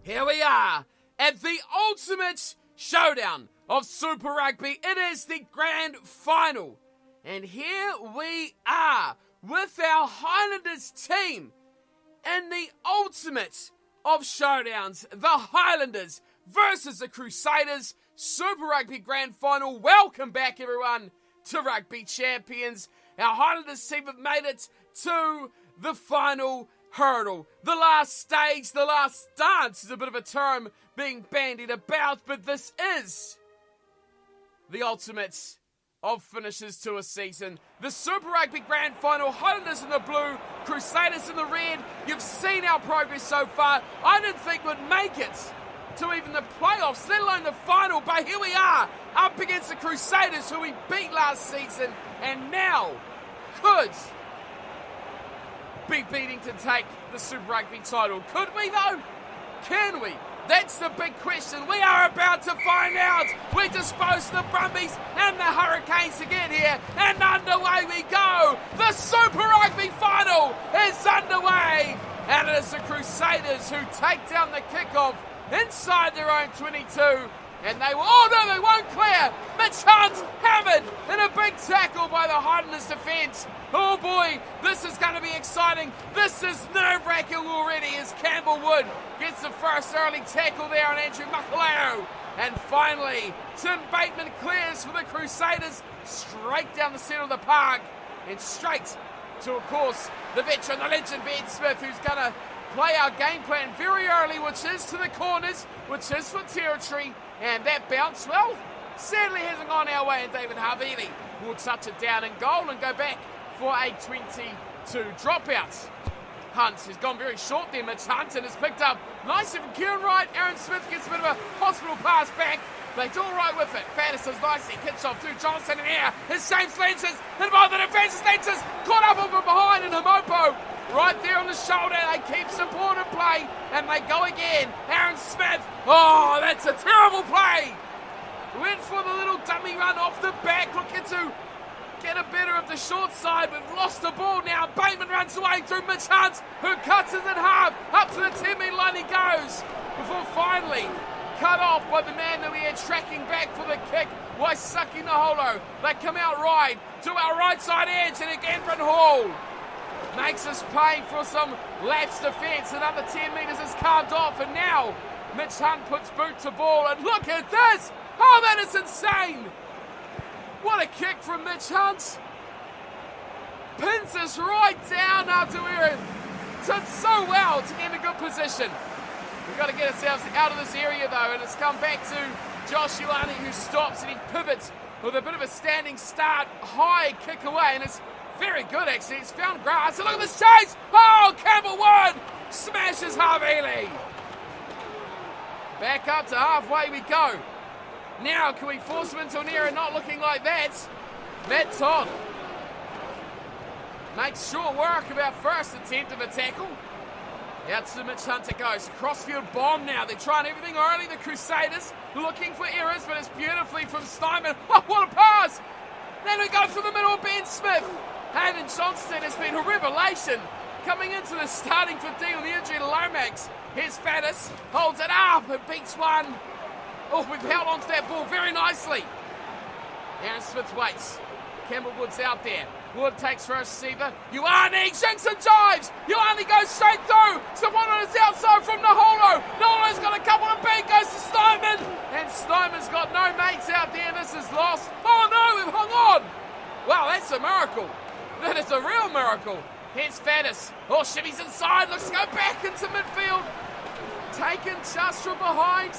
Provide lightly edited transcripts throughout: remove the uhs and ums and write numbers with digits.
Here we are at the ultimate showdown of Super Rugby. It is the grand final. And here we are with our Highlanders team in the ultimate of showdowns. The Highlanders versus the Crusaders. Super Rugby grand final. Welcome back, everyone, to Rugby Champions. Our Highlanders team have made it to the final hurdle. The last stage, the last dance is a bit of a term being bandied about, but this is the ultimate of finishes to a season. The Super Rugby Grand Final, Highlanders in the blue, Crusaders in the red. You've seen our progress so far. I didn't think we'd make it to even the playoffs, let alone the final, but here we are, up against the Crusaders, who we beat last season, and now could be beating to take the Super Rugby title. Could we though? Can we? That's the big question. We are about to find out. We disposed the Brumbies and the Hurricanes to get here, and underway we go. The Super Rugby final is underway, and it is the Crusaders who take down the kickoff inside their own 22, and they will, oh no, they won't clear. Mitch Hunt hammered in a big tackle by the Highlanders defence. Oh boy, this is going to be exciting. This is nerve-wracking already as Campbell Wood gets the first early tackle there on Andrew Makaleo. And finally, Tim Bateman clears for the Crusaders straight down the centre of the park and straight to, of course, the veteran, the legend Ben Smith, who's going to play our game plan very early, which is to the corners, which is for territory. And that bounce, well, sadly hasn't gone our way, and David Havili will touch it down in goal and go back for a 22 dropout. Hunt has gone very short there. Mitch Hunt, and has picked up nicely from Kieran Wright. Aaron Smith gets a bit of a hospital pass back. They do all right with it. Faddis is nicely pitched off to Johnson in here. His James Lenses, and by the defense, Lenses caught up from behind, and Himopo right there on the shoulder. They keep supporting play, and they go again. Aaron Smith, oh, that's a terrible play. Went for the little dummy run off the back, looking to get a better of the short side, but lost the ball now. Bateman runs away through Mitch Hunt, who cuts it in half. Up to the 10-metre line he goes, before finally cut off by the man that we had tracking back for the kick, Waisaki Naholo. They come out right to our right side edge, and again Bryn Hall makes us pay for some lapsed defence. Another 10 metres is carved off, and now Mitch Hunt puts boot to ball, and look at this! Oh, that is insane! What a kick from Mitch Hunt! Pins us right down now to where it did so well to get in a good position. We've got to get ourselves out of this area though, and it's come back to Josh Ioane, who stops and he pivots with a bit of a standing start, high kick away, and it's very good actually. It's found grass, and look at this chase! Oh, Campbell Wood smashes Havili. Back up to halfway we go. Now, can we force him into an area not looking like that? Matt Todd makes short work of our first attempt of a tackle. Out to Mitch Hunter goes. Crossfield bomb now. They're trying everything early. The Crusaders looking for errors, but it's beautifully from Steinman. Oh, what a pass! Then we go through the middle of Ben Smith. Hayden Johnston has been a revelation coming into the starting 15 on the injury to Lomax. Here's Faddis, holds it up and beats one. Oh, we've held on to that ball very nicely. Aaron Smith waits. Campbell Wood's out there. Wood takes first receiver. Ioane shanks and jives. Ioane goes straight through. Someone on his outside from Naholo. Naholo's got a couple of beat, goes to Steinman. And Steinman's got no mates out there. This is lost. Oh no, we've hung on. Wow, that's a miracle. That is a real miracle. Here's Faddis. Oh, shimmies inside. Looks to go back into midfield. Taken just from behind.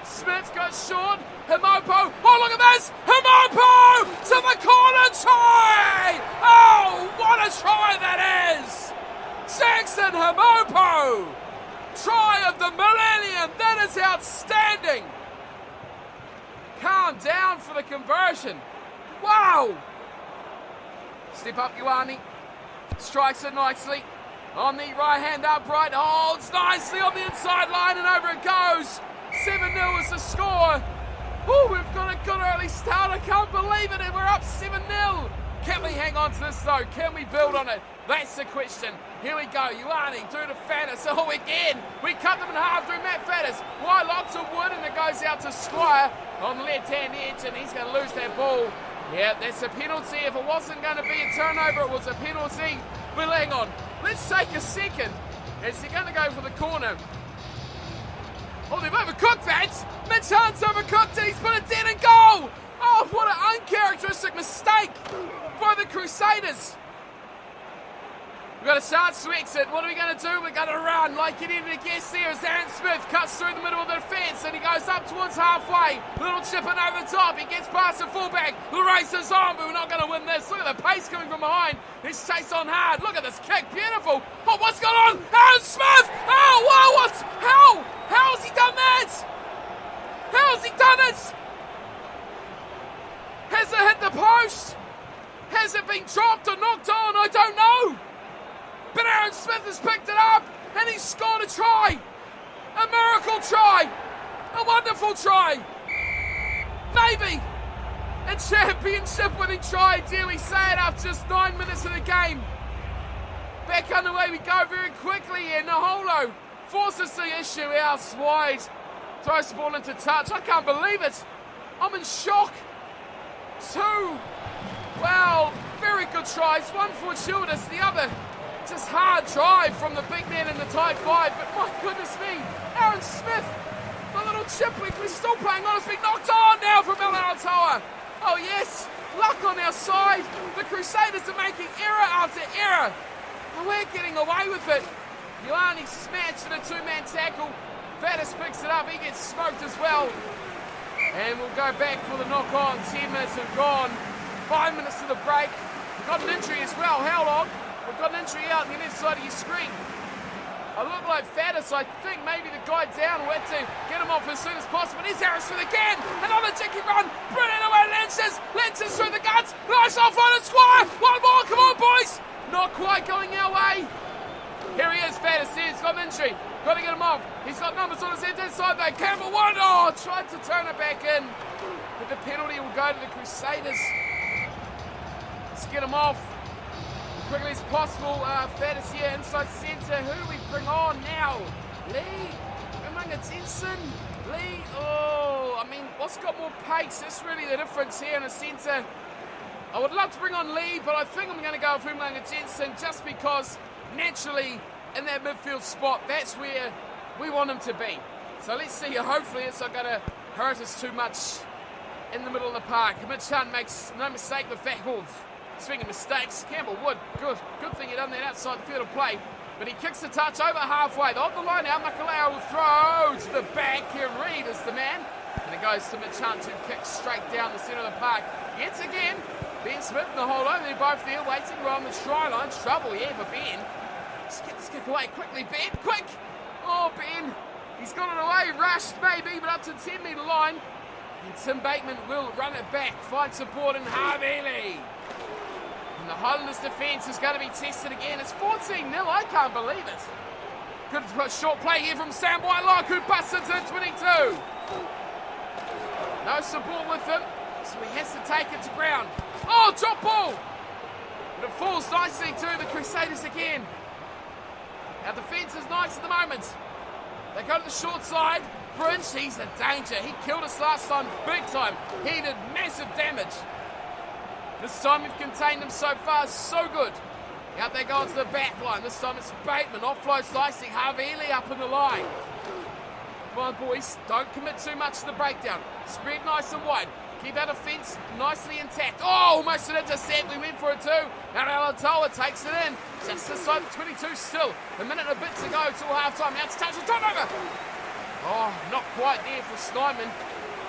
Smith goes short. Himopo. Oh, look at this. Himopo to the corner. Try. Oh, what a try that is. Jackson Himopo. Try of the millennium. That is outstanding. Calm down for the conversion. Wow. Step up Ioane. Strikes it nicely. On the right hand upright. Holds nicely on the inside line, and over it goes. 7-0 is the score. Oh, we've got a good early start. I can't believe it, and we're up 7-0. Can we hang on to this though? Can we build on it? That's the question. Here we go. Ioane through to Faddis. Oh, again. We cut them in half through Matt Faddis. Why lots of wood, and it goes out to Squire on the left-hand edge, and he's going to lose that ball. Yeah, that's a penalty. If it wasn't going to be a turnover, it was a penalty. But hang on. Let's take a second. Is he going to go for the corner? Oh, they've overcooked that. Mitch Hunt's overcooked it. He's put it dead in goal. Oh, what an uncharacteristic mistake by the Crusaders. We've got a chance to exit. What are we going to do? We're going to run like you needed to guess there as Aaron Smith cuts through the middle of the defence and he goes up towards halfway. Little chip in over the top. He gets past the fullback. The race is on, but we're not going to win this. Look at the pace coming from behind. He's chased on hard. Look at this kick. Beautiful. Oh, what's going on? Aaron Smith! Oh, wow, what? How? How has he done that? How has he done it? Has it hit the post? Has it been dropped or knocked on? I don't know. But Aaron Smith has picked it up and he's scored a try. A miracle try. A wonderful try. Maybe a championship winning try, dare we say it, after just 9 minutes of the game. Back underway we go very quickly here. Naholo forces the issue out wide. Throws the ball into touch. I can't believe it. I'm in shock. Two, well, very good tries. One for Childers, the other just hard drive from the big man in the tight 5, but my goodness me, Aaron Smith, the little chip we're still playing on, has been knocked on now from Alatoa. Oh yes, luck on our side. The Crusaders are making error after error, and we're getting away with it. Ioane smashed in a two-man tackle. Faddis picks it up, he gets smoked as well. And we'll go back for the knock-on. 10 minutes have gone, 5 minutes to the break. We've got an injury as well, how long? We've got an injury out on the left side of your screen. I look like Faddis. I think maybe the guy down will have to get him off as soon as possible. Here's Harris with again. Another cheeky run. Brilliant away, Lenses. Lenses through the guts. Nice offload at Squire. One more. Come on, boys. Not quite going our way. Here he is, Faddis. He's got an injury. Got to get him off. He's got numbers on his head inside there. Campbell won. Oh, tried to turn it back in. But the penalty will go to the Crusaders. Let's get him off quickly as possible. Faddis here inside centre. Who do we bring on now? Lee, Umunga Jensen, Lee. Oh, I mean, what's got more pace? That's really the difference here in the centre. I would love to bring on Lee, but I think I'm going to go with Umunga Jensen just because naturally in that midfield spot, that's where we want him to be. So let's see. Hopefully it's not going to hurt us too much in the middle of the park. Mitch Hunt makes no mistake with that move. Speaking of mistakes, Campbell Wood, good thing he done that outside the field of play. But he kicks the touch over halfway. Off the line out, Makalao will throw to the back. Here Reid is the man. And it goes to Mitch Hunt, who kicks straight down the centre of the park. Yet again, Ben Smith and the Holo, they're both there waiting around the try line. Trouble here for Ben. Let's get this kick away quickly, Ben, quick! Oh, Ben, he's got it away, rushed maybe, but up to the 10-metre line. And Tim Bateman will run it back, find support in Havili. And the Highlanders defence is going to be tested again. It's 14-0, I can't believe it. Good short play here from Sam Whitelock, who busts into 22. No support with him, so he has to take it to ground. Oh, drop ball! But it falls nicely to the Crusaders again. Our defence is nice at the moment. They go to the short side. Prince, he's a danger. He killed us last time, big time. He did massive damage. This time we've contained them so far, so good. Out they go to the back line. This time it's Bateman. Offloads nicely. Havili up in the line. Come on, boys. Don't commit too much to the breakdown. Spread nice and wide. Keep our defence nicely intact. Oh, almost an intercept. We went for it too. Now Alatoa takes it in. Just inside the 22 still. A minute and a bit to go till half-time. Now it's touch and turnover. Oh, not quite there for Snyman.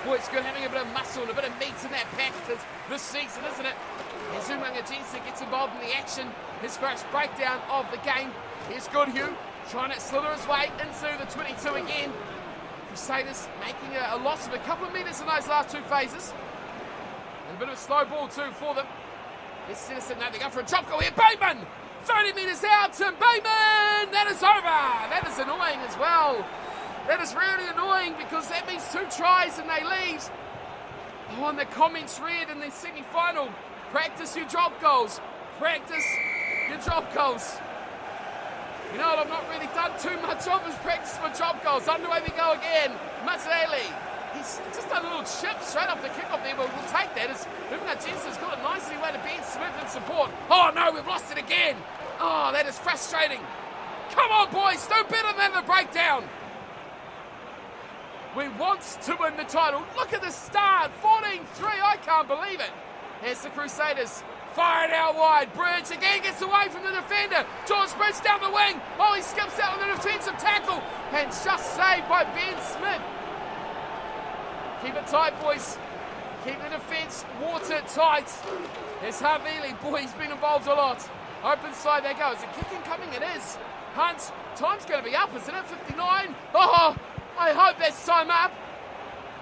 Boy, it's good having a bit of muscle and a bit of meat in that pack this season, isn't it? As Umunga Jensen gets involved in the action. His first breakdown of the game. Here's Goodhue trying to slither his way into the 22 again. Crusaders making a loss of a couple of metres in those last two phases. And a bit of a slow ball too for them. Let's Citizen, no, they go for a drop goal here. Bateman! 30 metres out to Bateman! That is over! That is annoying as well. That is really annoying because that means 2 tries and they lead. Oh, and the comments read in the semi-final. Practice your drop goals. Practice your drop goals. You know what I've not really done too much of is practice my drop goals. Underway we go again. Matsele. He's just done a little chip straight off the kickoff there, but we'll take that. As Jensen's got it nicely way to Ben Smith in support. Oh no, we've lost it again. Oh, that is frustrating. Come on, boys, do better than the breakdown. We want to win the title. Look at the start, 14-3, I can't believe it. Here's the Crusaders, fired out wide. Bridge again gets away from the defender. George Bridge down the wing. Oh, he skips out with a defensive tackle. And just saved by Ben Smith. Keep it tight, boys. Keep the defence watertight. There's Havili. Boy, he's been involved a lot. Open side they go. Is it kicking coming? It is. Hunt, time's going to be up, isn't it? 59. Oh, I hope that's time up.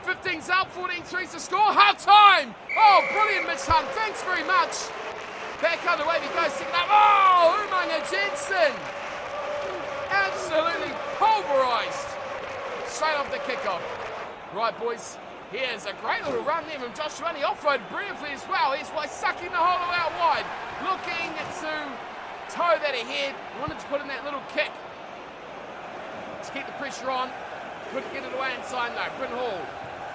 15's up, 14-3's the score. Half time. Oh, brilliant, Mitch Hunt. Thanks very much. Back underway we go. Second up. Oh, Umanga Jensen. Absolutely pulverised. Straight off the kickoff. Right, boys. Here's a great little run there from Joshua. He off-road brilliantly as well. He's by sucking the hole out wide. Looking to toe that ahead. Wanted to put in that little kick to keep the pressure on. Couldn't get it away in time though. Bryn Hall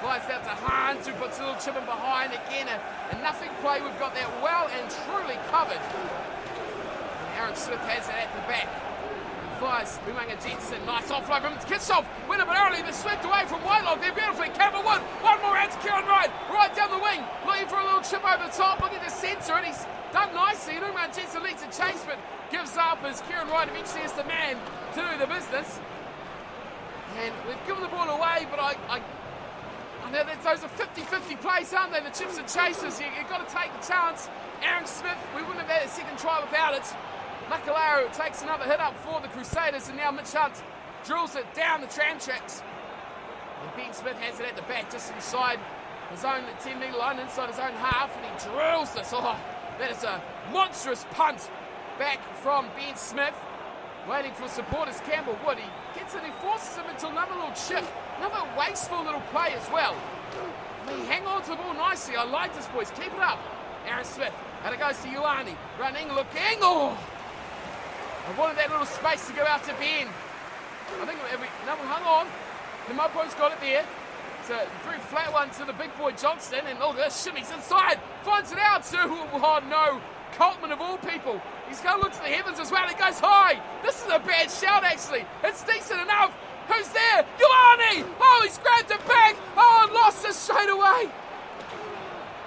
flies out to Hunt, who puts a little chip in behind. Again, a nothing play. We've got that well and truly covered. And Aaron Smith has it at the back. Flies Umanga Jensen. Nice offload from Kitsoff. Win it, but early. They're swept away from Whitelock. They're beautifully. Campbell Wood. One more out to Kieran Wright. Right down the wing. Looking for a little chip over the top. Looking at the centre, and he's done nicely. And Umanga Jensen leads the chase, but gives up as Kieran Wright eventually is the man to do the business. And we've given the ball away, but I know that those are 50-50 plays, aren't they? The chips and chases. You've got to take the chance. Aaron Smith, we wouldn't have had a second try without it. Makalaro takes another hit up for the Crusaders, and now Mitch Hunt drills it down the tram tracks. And Ben Smith has it at the back, just inside his own 10-metre line, inside his own half, and he drills this. Oh, that is a monstrous punt back from Ben Smith. Waiting for support is Campbell Wood. He gets it, he forces him into another little chip. Another wasteful little play as well. They hang on to the ball nicely. I like this, boys. Keep it up. Aaron Smith. And it goes to Ioane. Running, looking. Oh! I wanted that little space to go out to Ben. I think no, hang on. The Mudboy's got it there. It's a very flat one to the big boy Johnston. And oh, this shimmy's inside. Finds it out to, oh no, Coltman of all people. He's going to look to the heavens as well. He goes high. This is a bad shout, actually. It's decent enough. Who's there? Ioane! Oh, he's grabbed it back. Oh, and lost it straight away.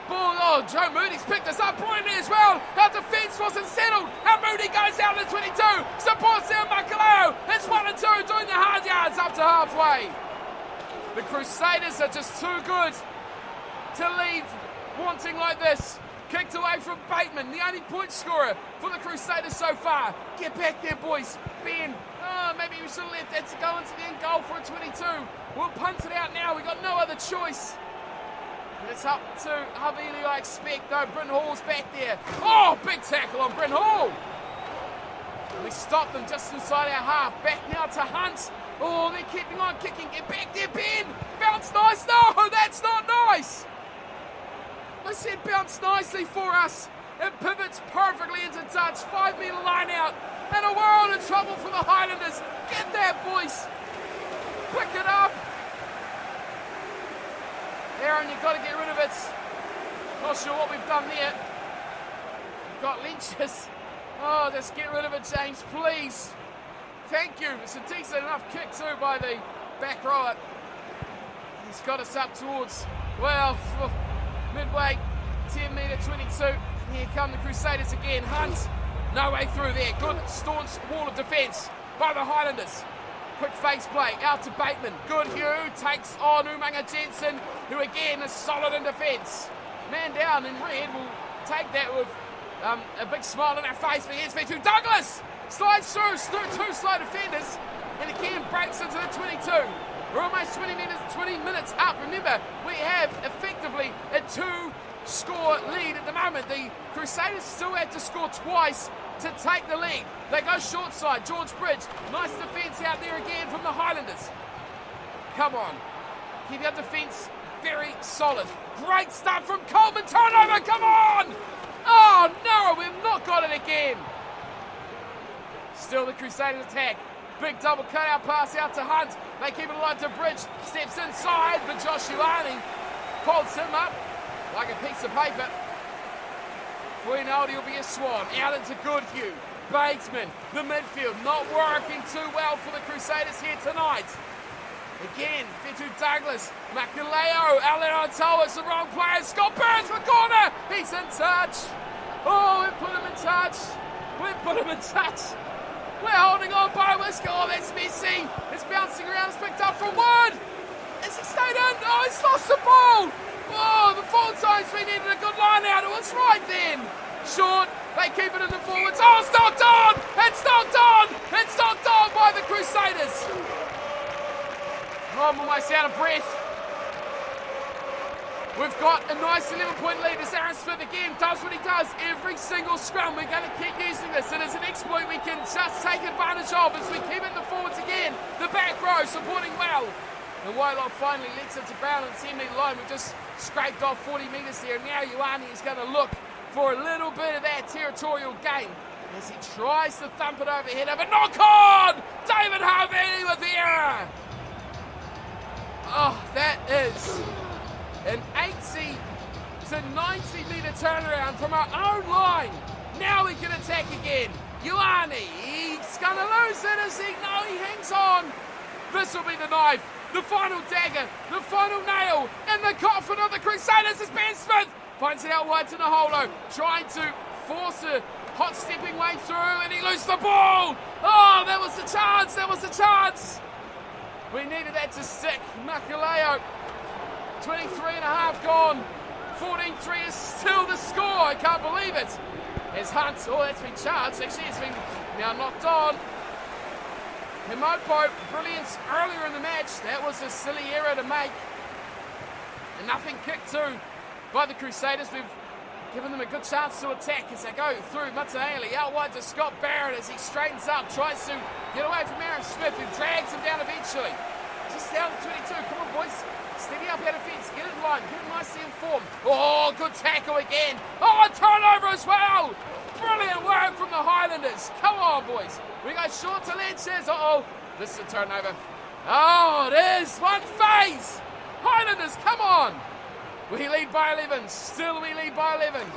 Ball, oh, Joe Moody's picked us up brilliantly as well. Our defence wasn't settled. And Moody goes out to 22. Supports there, Makalao. It's 1 and 2, doing the hard yards up to halfway. The Crusaders are just too good to leave wanting like this. Kicked away from Bateman, the only point scorer for the Crusaders so far. Get back there, boys. Ben, maybe we should have left that to go into the end goal for a 22. We'll punt it out now. We've got no other choice. And it's up to Havili, I expect, though. Bryn Hall's back there. Oh, big tackle on Bryn Hall. And we stopped them just inside our half. Back now to Hunt. Oh, they're keeping on kicking. Get back there, Ben. Bounce nice. No, that's not nice. I said bounce nicely for us. It pivots perfectly into touch. 5-metre line out. And a world of trouble for the Highlanders. Get that, boys. Pick it up. Aaron, you've got to get rid of it. Not sure what we've done there. We've got Lynch's. Oh, just get rid of it, James, please. Thank you. It's a decent enough kick too by the back rower. He's got us up towards, well, midway, 10-metre 22. Here come the Crusaders again. Hunt, no way through there. Good staunch wall of defence by the Highlanders. Quick face play out to Bateman. Good Hugh takes on Umanga Jensen, who again is solid in defence. Man down in red will take that with a big smile on our face. But here's to Douglas. Slides through two slow defenders and again breaks into the 22. We're almost 20 minutes up. Remember, we have effectively a 2-score lead at the moment. The Crusaders still have to score twice to take the lead. They go short side. George Bridge. Nice defence out there again from the Highlanders. Come on. Keep your defence very solid. Great stuff from Coleman. Turnover. Come on. Oh no, we've not got it again. Still the Crusaders attack. Big double cutout pass out to Hunt. They keep it alive to Bridge. Steps inside, but Josh Ioane folds him up like a piece of paper. Before you know it, he'll be a swan. Out into Goodhue. Batesman, the midfield, not working too well for the Crusaders here tonight. Again, Fitu Douglas, Makaleo, Aleno Toa, it's the wrong player. Scott Burns for corner. He's in touch. Oh, we've put him in touch. We're holding on by a whisker. Oh, that's messy. It's bouncing around. It's picked up from Wood. Has he stayed in? Oh, he's lost the ball. Oh, the full times we needed a good line out. It was right then. Short. They keep it in the forwards. Oh, it's knocked on. It's knocked on. It's knocked on by the Crusaders. Oh, I'm almost out of breath. We've got a nice 11-point lead as Aaron Smith again does what he does every single scrum. We're going to keep using this. It is an exploit we can just take advantage of as we keep it in the forwards again. The back row supporting well. And Whitelock finally lets it to Brown and 10-metre line. We've just scraped off 40 metres here. And now Ioane is going to look for a little bit of that territorial gain as he tries to thump it overhead. But knock on! David Harvey with the error. Oh, that is an 80 to 90 metre turnaround from our own line. Now we can attack again. Ioane, he's going to lose it, is he? No, he hangs on. This will be the knife, the final dagger, the final nail in the coffin of the Crusaders as Ben Smith finds it out wide to Naholo, trying to force a hot stepping way through, and he loses the ball. Oh, that was the chance. We needed that to stick. Makaleo, 23 and a half gone. 14-3 is still the score. I can't believe it. As Hunt, oh, that's been charged. Actually, it's been now knocked on. Himopo, brilliance earlier in the match. That was a silly error to make. And nothing kicked to by the Crusaders. We've given them a good chance to attack as they go through Mataele. Out wide to Scott Barrett as he straightens up, tries to get away from Aaron Smith, who drags him down eventually. Just down to 22. Come on, boys. Steady up out of fence. Get it in line. Get it nicely informed. Oh, good tackle again. Oh, a turnover as well. Brilliant work from the Highlanders. Come on, boys. We go short to Lenches. Uh-oh. This is a turnover. Oh, it is. One phase. Highlanders, come on. We lead by 11. Still we lead by 11.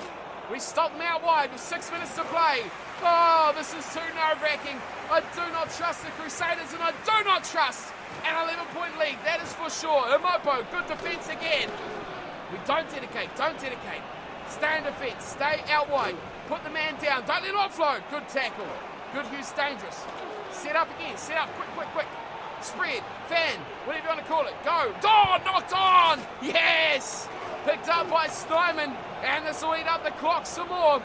We stop them out wide with 6 minutes to play. Oh, this is too nerve-wracking. I do not trust the Crusaders, and I do not trust an 11-point lead. That is for sure. Himopo, good defence again. We don't dedicate. Stay in defence. Stay out wide. Put the man down. Don't let him offload. Good tackle. Goodhue's dangerous. Set up again. Set up. Quick. Spread. Fan. Whatever you want to call it. Go. Oh, knocked on. Yes. Picked up by Snyman. And this will eat up the clock some more.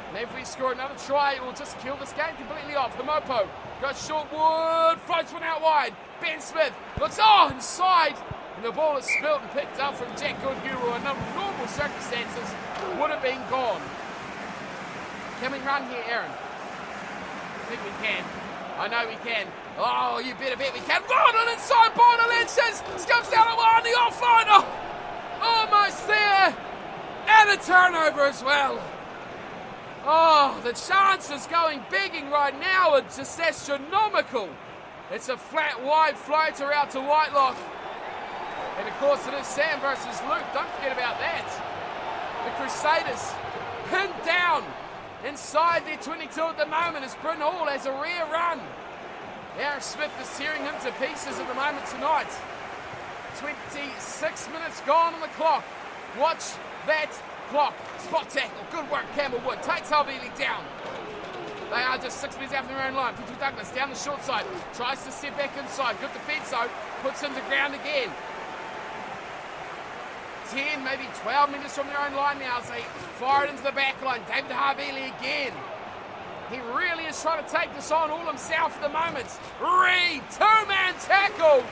And if we score another try, it will just kill this game completely off. Himopo goes short. Wood. Floats one out wide. Ben Smith looks inside. And the ball is spilt and picked up from Jack Goodhue, who under normal circumstances would have been gone. Can we run here, Aaron? I think we can. I know we can. Oh, you better bet we can. Run on inside ball to Lenches. Scumps down at one, the offline. Oh, almost there. And a turnover as well. Oh, the chances going begging right now are just astronomical. It's a flat, wide floater out to Whitelock. And of course it is Sam versus Luke. Don't forget about that. The Crusaders pinned down inside their 22 at the moment as Bryn Hall has a rear run. Aaron Smith is tearing him to pieces at the moment tonight. 26 minutes gone on the clock. Watch that clock. Spot tackle. Good work, Campbell Wood. Takes Halvili down. They are just 6 metres out from their own line. Fitu Douglas down the short side. Tries to step back inside. Good defence though. Puts him to ground again. 10, maybe 12 metres from their own line now as they fire it into the back line. David Harvili again. He really is trying to take this on all himself at the moment. Reed, two-man tackle.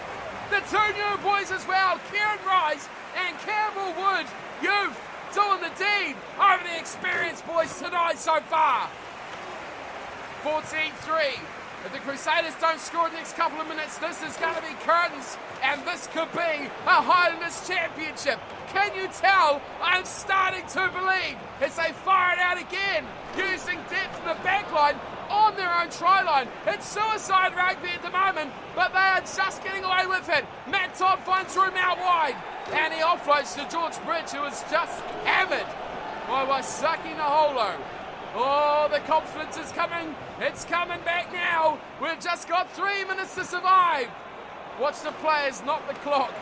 The two new boys as well, Kieran Rice and Campbell Wood. Youth doing the deed over the experienced boys tonight so far. 14-3. If the Crusaders don't score in the next couple of minutes, this is going to be curtains, and this could be a Highlanders championship. Can you tell? I'm starting to believe as they fire it out again, using depth in the back line on their own try line. It's suicide rugby at the moment, but they are just getting away with it. Matt Todd finds room out wide, and he offloads to George Bridge, who is just hammered by Waisaki Naholo. Oh, the confidence is coming. It's coming back now. We've just got 3 minutes to survive. Watch the players, not the clock.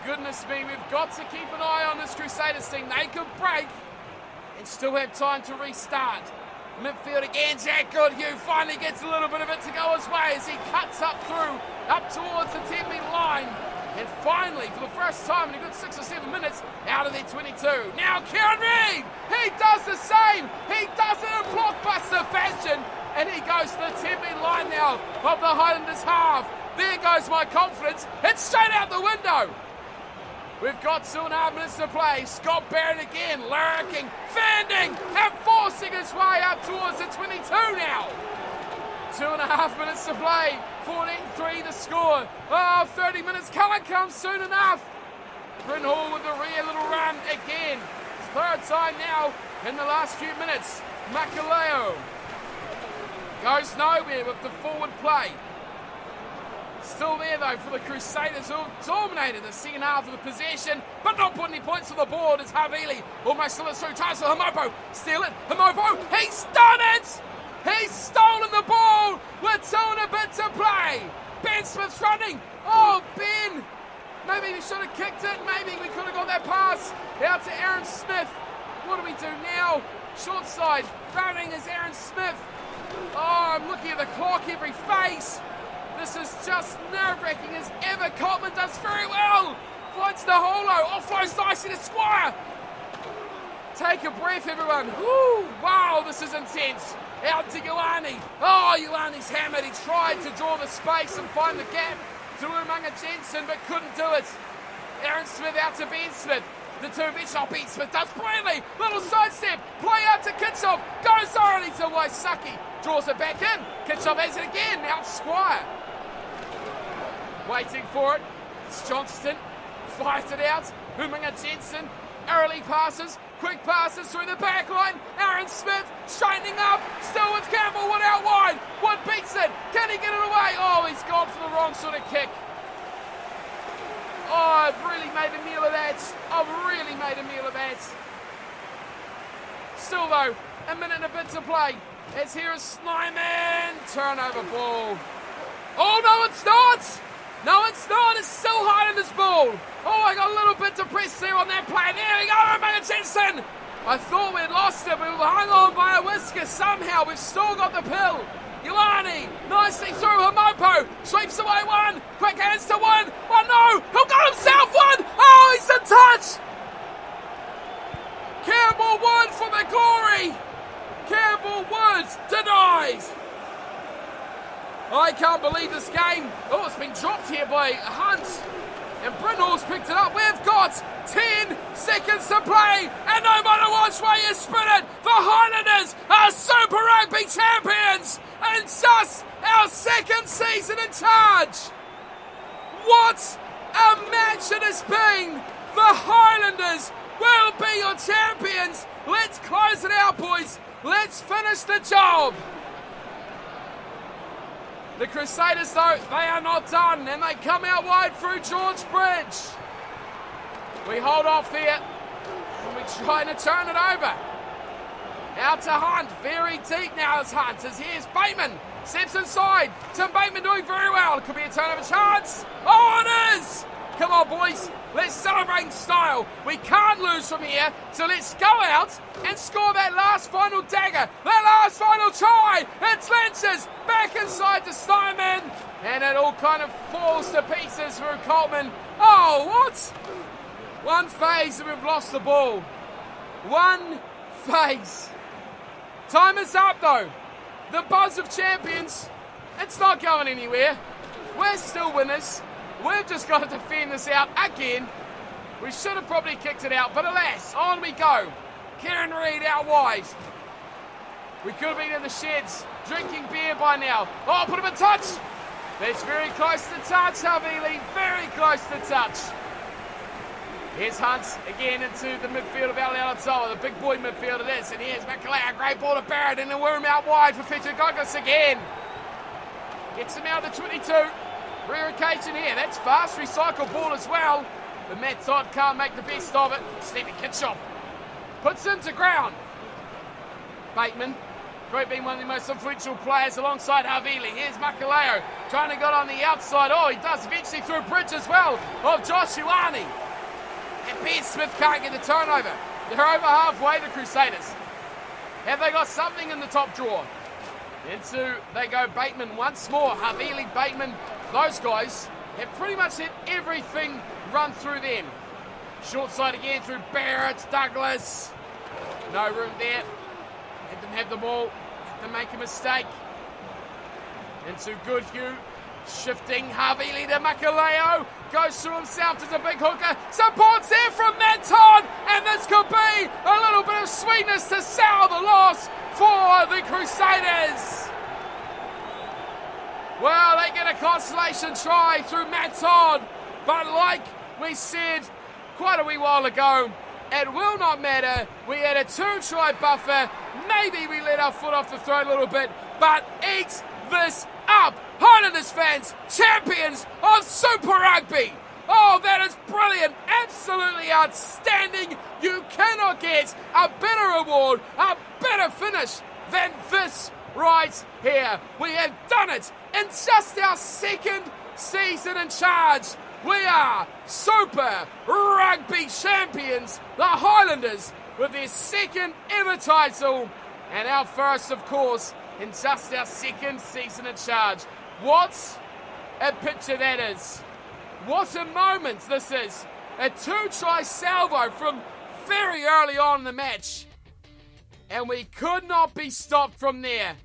Goodness me, we've got to keep an eye on this Crusaders team. They could break and still have time to restart. Midfield again, Jack Goodhue finally gets a little bit of it to go his way as he cuts up through, up towards the 10-metre line. And finally, for the first time in a good 6 or 7 minutes, out of their 22. Now Kieran Reid, he does the same. He does it in blockbuster fashion. And he goes to the 10-metre line now of the Highlanders half. There goes my confidence. It's straight out the window. We've got 2.5 minutes to play. Scott Barrett again, lurking, fending, and forcing his way up towards the 22 now. 2.5 minutes to play. 14-3 to score. Oh, 30 minutes can't come soon enough. Bryn Hall with a rear little run again. Third time now in the last few minutes. Makaleo goes nowhere with the forward play. Still there though for the Crusaders, who have dominated the second half of the possession, but not put any points on the board as Havili almost still through. Tries to Hamopo, steal it. Hamopo, he's done it! He's stolen the ball with 2 and a bit to play. Ben Smith's running. Oh, Ben! Maybe we should have kicked it. Maybe we could have got that pass out to Aaron Smith. What do we do now? Short side. Running is Aaron Smith. Oh, I'm looking at the clock every face. This is just nerve-wracking as ever. Coltman does very well. Finds the holo. Offloads nicely to Squire. Take a breath, everyone. Woo, wow, this is intense. Out to Ioane. Oh, Ioane's hammered. He tried to draw the space and find the gap to Umaga Jensen, but couldn't do it. Aaron Smith out to Ben Smith. The two-bitch, oh, Ben Smith does brilliantly. Little sidestep. Play out to Kitchell. Goes already to Waisaki. Draws it back in. Kitchell has it again. Out Squire. Waiting for it. It's Johnston. Fires it out. Umaga Jensen. Early passes. Quick passes through the back line. Aaron Smith straightening up. Still with Campbell. Wood out wide. Wood beats it. Can he get it away? Oh, he's gone for the wrong sort of kick. Oh, I've really made a meal of that. Still though, a minute and a bit to play. As here is Snyman. Turnover ball. Oh, no, it's not. No, it's not. It's still Highlanders ball. Oh, I got a little bit to press there on that play. There we go, Umaga Jensen. I thought we'd lost it, but we were hung on by a whisker somehow. We've still got the pill. Ioane, nicely through Hamopo. Sweeps away one. Quick hands to one. Oh, no. He'll got himself one. Oh, he's in touch. Campbell Wood for the glory. Campbell Wood denies. I can't believe this game. Oh, it's been dropped here by Hunt. And Brindle's picked it up. We've got 10 seconds to play. And no matter which way you spin it, the Highlanders are Super Rugby Champions. And just our second season in charge. What a match it has been. The Highlanders will be your champions. Let's close it out, boys. Let's finish the job. The Crusaders, though, they are not done, and they come out wide through George Bridge. We hold off there, and we're trying to turn it over. Out to Hunt, very deep now is Hunt, as here's Bateman. Steps inside, Tim Bateman doing very well. It could be a turnover chance. Oh, it is! Come on, boys, let's celebrate in style. We can't lose from here, so let's go out and score that last final dagger, that last final try. It's Lances back inside to Steinman, and it all kind of falls to pieces through Coltman. Oh, what? One phase and we've lost the ball. One phase. Time is up, though. The buzz of champions, it's not going anywhere. We're still winners. We've just got to defend this out again. We should have probably kicked it out, but alas, on we go. Kieran Reid out wide. We could have been in the sheds, drinking beer by now. Oh, put him in touch. That's very close to touch, Havili. Very close to touch. Here's Hunt again into the midfield of Alatoa, the big boy midfield it is. And here's McAleer, great ball to Barrett, and then we're out wide for Fetchagogos again. Gets him out of the 22. Rare occasion here. That's fast recycled ball as well. But Matt Todd can't make the best of it. Stevie Kitchoff puts him to ground. Bateman, probably been one of the most influential players alongside Havili. Here's Makaleo trying to get on the outside. Oh, he does eventually through a bridge as well of Josh Ioane. And Ben Smith can't get the turnover. They're over halfway, the Crusaders. Have they got something in the top drawer? Into they go Bateman once more. Havili, Bateman, those guys have pretty much hit everything run through them. Short side again through Barrett, Douglas. No room there. Let them have the ball. Let them make a mistake. Into Goodhue. Shifting Havili to Makaleo. Goes through himself to the big hooker. Supports there from Matt Todd. And this could be a little bit of sweetness to sour the loss for the Crusaders. Well, they get a consolation try through Matt Todd. But like we said quite a wee while ago, it will not matter. We had a 2-try buffer. Maybe we let our foot off the throat a little bit. But eat this up. Highlanders fans, champions of Super Rugby. Oh, that is brilliant. Absolutely outstanding. You cannot get a better award, a better finish than this right here. We have done it in just our second season in charge. We are Super Rugby Champions, the Highlanders, with their second ever title, and our first, of course, in just our second season in charge. What a picture that is. What a moment this is. A 2-try salvo from very early on in the match. And we could not be stopped from there.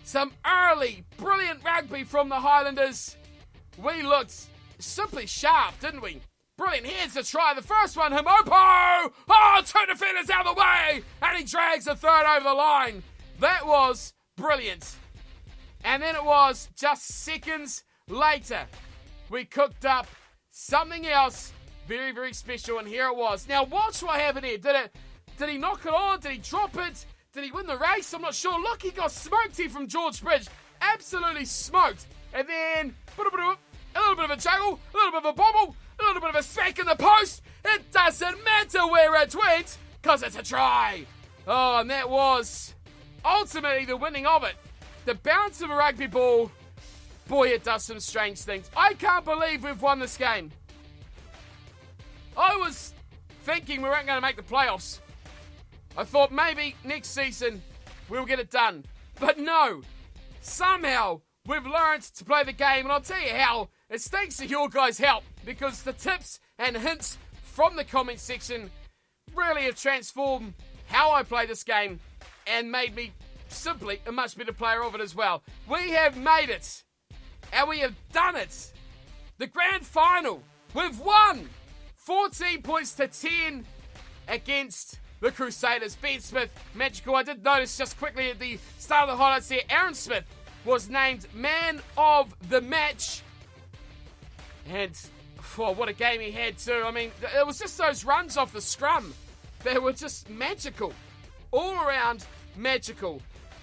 Some early, brilliant rugby from the Highlanders. We looked simply sharp, didn't we? Brilliant. Here's the try. The first one, Himopo. Oh, 2 defenders out of the way. And he drags the third over the line. That was brilliant. And then it was just seconds later. We cooked up something else very, very special. And here it was. Now, watch what happened here. Did he knock it on? Did he drop it? Did he win the race? I'm not sure. Look, he got smoked here from George Bridge. Absolutely smoked. And then a little bit of a juggle, a little bit of a bobble, a little bit of a smack in the post. It doesn't matter where it went, because it's a try. Oh, and that was ultimately the winning of it. The bounce of a rugby ball, boy, it does some strange things. I can't believe we've won this game. I was thinking we weren't going to make the playoffs. I thought maybe next season we'll get it done. But no, somehow we've learned to play the game, and I'll tell you how. It's thanks to your guys' help, because the tips and hints from the comment section really have transformed how I play this game and made me simply a much better player of it as well. We have made it, and we have done it. The grand final, we've won 14 points to 10 against the Crusaders. Ben Smith, magical. I did notice just quickly at the start of the highlights here, Aaron Smith was named man of the match. And what a game he had too. I mean, it was just those runs off the scrum. They were just magical. All around magical.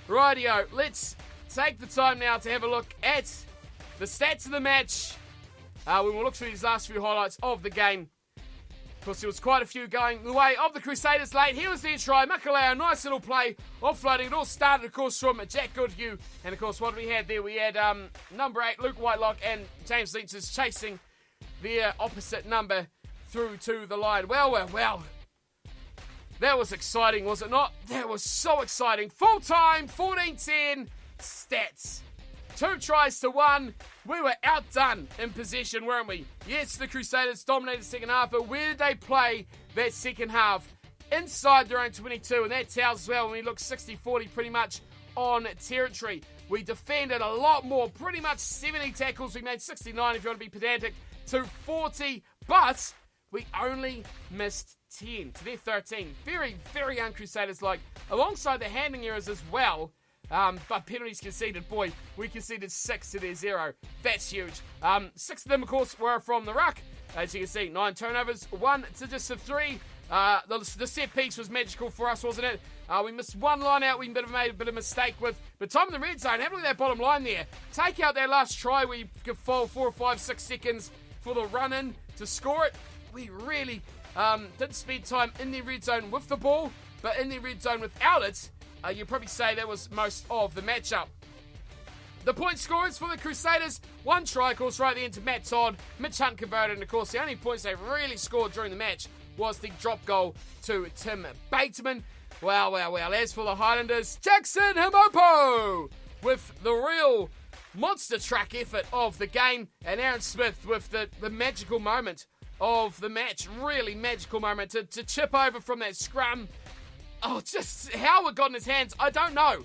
Rightio, let's take the time now to have a look at the stats of the match. We will look through these last few highlights of the game. Of course, there was quite a few going the way of the Crusaders late. Here was their try. Makaleo, nice little play, offloading. It all started, of course, from Jack Goodhue. And, of course, what we had there? We had number 8, Luke Whitelock, and James Lynch is chasing their opposite number through to the line. Well. That was exciting, was it not? That was so exciting. Full time, 14-10 stats. 2 tries to 1. We were outdone in possession, weren't we? Yes, the Crusaders dominated the second half, but where did they play that second half? Inside their own 22, and that tells as well when we look 60-40 pretty much on territory. We defended a lot more, pretty much 70 tackles. We made 69, if you want to be pedantic, to 40, but we only missed 10 to their 13. Very, very un-Crusaders-like, alongside the handling errors as well. But penalties conceded, boy, we conceded 6 to their 0. That's huge. 6 of them, of course, were from the ruck. As you can see, 9 turnovers, 1 to just 3. The set piece was magical for us, wasn't it? We missed one line out. We made a bit of mistake with. But time in the red zone, have a look at that bottom line there. Take out that last try where you could fall 4 or 5, 6 seconds for the run-in to score it. We really didn't spend time in the red zone with the ball, but in the red zone without it, you'd probably say that was most of the matchup. The point scorers for the Crusaders, 1 try, of course, right at the end to Matt Todd. Mitch Hunt converted, and of course, the only points they really scored during the match was the drop goal to Tim Bateman. Wow. As for the Highlanders, Jackson Himopo with the real monster truck effort of the game, and Aaron Smith with the magical moment of the match. Really magical moment to chip over from that scrum. Oh, just how it got in his hands, I don't know.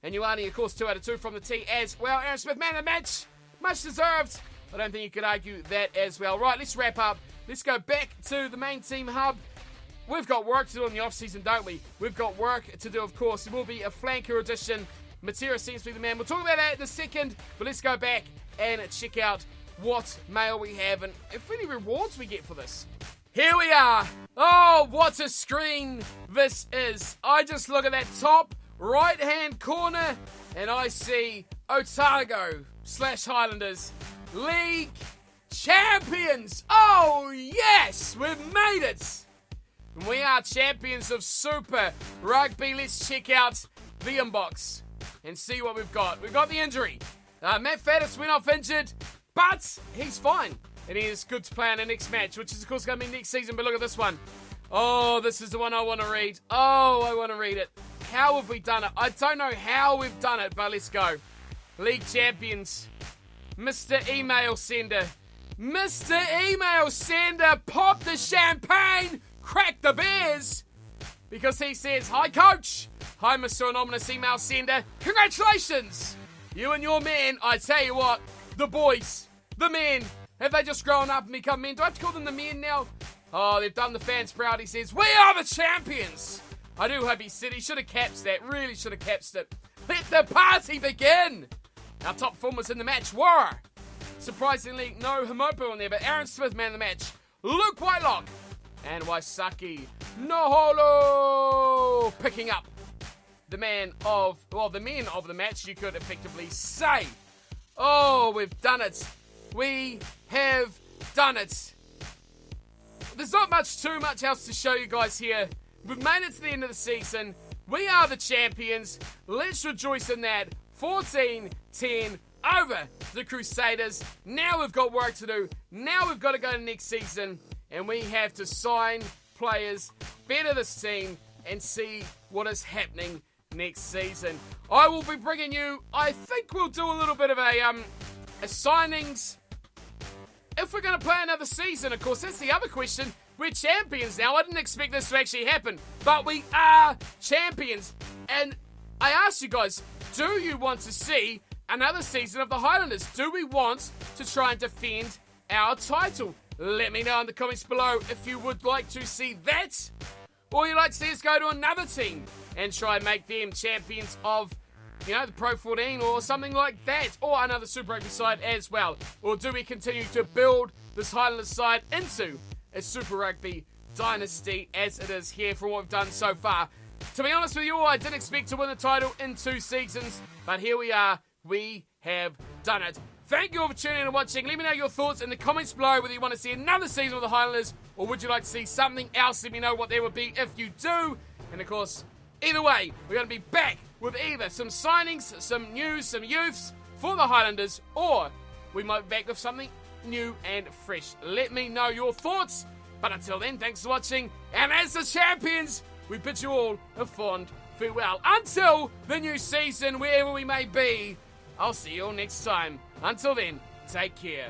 And Ioane, of course, 2 out of 2 from the tee as well. Aaron Smith, man of the match. Much deserved. I don't think you could argue that as well. Right, let's wrap up. Let's go back to the main team hub. We've got work to do in the off-season, don't we? We've got work to do, of course. It will be a flanker edition. Matera seems to be the man. We'll talk about that in a second. But let's go back and check out what mail we have and if any rewards we get for this. Here we are. Oh, what a screen this is. I just look at that top right-hand corner, and I see Otago / Highlanders League Champions. Oh, yes, we've made it. We are champions of Super Rugby. Let's check out the inbox and see what we've got. We've got the injury. Matt Faddis went off injured, but he's fine. And he is good to play in the next match, which is, of course, going to be next season. But look at this one. Oh, this is the one I want to read. Oh, I want to read it. How have we done it? I don't know how we've done it, but let's go. League Champions. Mr. Email Sender. Mr. Email Sender, pop the champagne, crack the beers. Because he says, hi, coach. Hi, Mr. Anonymous Email Sender. Congratulations. You and your men, I tell you what, the boys, the men, have they just grown up and become men? Do I have to call them the men now? Oh, they've done the fans proud. He says, we are the champions. I do hope he said he should have capsed that. Really should have capsed it. Let the party begin. Our top performers in the match were, surprisingly, no Himopo in there, but Aaron Smith, man of the match, Luke Whitelock, and Waisaki Noholo picking up the men of the match, you could effectively say. Oh, we've done it. We have done it. There's not too much else to show you guys here. We've made it to the end of the season. We are the champions. Let's rejoice in that. 14-10 over the Crusaders. Now we've got work to do. Now we've got to go to next season. And we have to sign players, better this team, and see what is happening next season. I will be bringing you, I think we'll do a little bit of a signings. If we're going to play another season, of course, that's the other question. We're champions now. I didn't expect this to actually happen, but we are champions. And I asked you guys, do you want to see another season of the Highlanders? Do we want to try and defend our title? Let me know in the comments below if you would like to see that, or you'd like to see us go to another team and try and make them champions of, the Pro 14 or something like that, or another Super Rugby side as well. Or do we continue to build this Highlanders side into a Super Rugby dynasty as it is here from what we've done so far? To be honest with you all, I didn't expect to win the title in 2 seasons, but here we are. We have done it. Thank you all for tuning in and watching. Let me know your thoughts in the comments below, whether you want to see another season of the Highlanders, or would you like to see something else? Let me know what there would be if you do. And of course, either way, we're going to be back with either some signings, some news, some youths for the Highlanders, or we might be back with something new and fresh. Let me know your thoughts. But until then, thanks for watching. And as the champions, we bid you all a fond farewell. Until the new season, wherever we may be, I'll see you all next time. Until then, take care.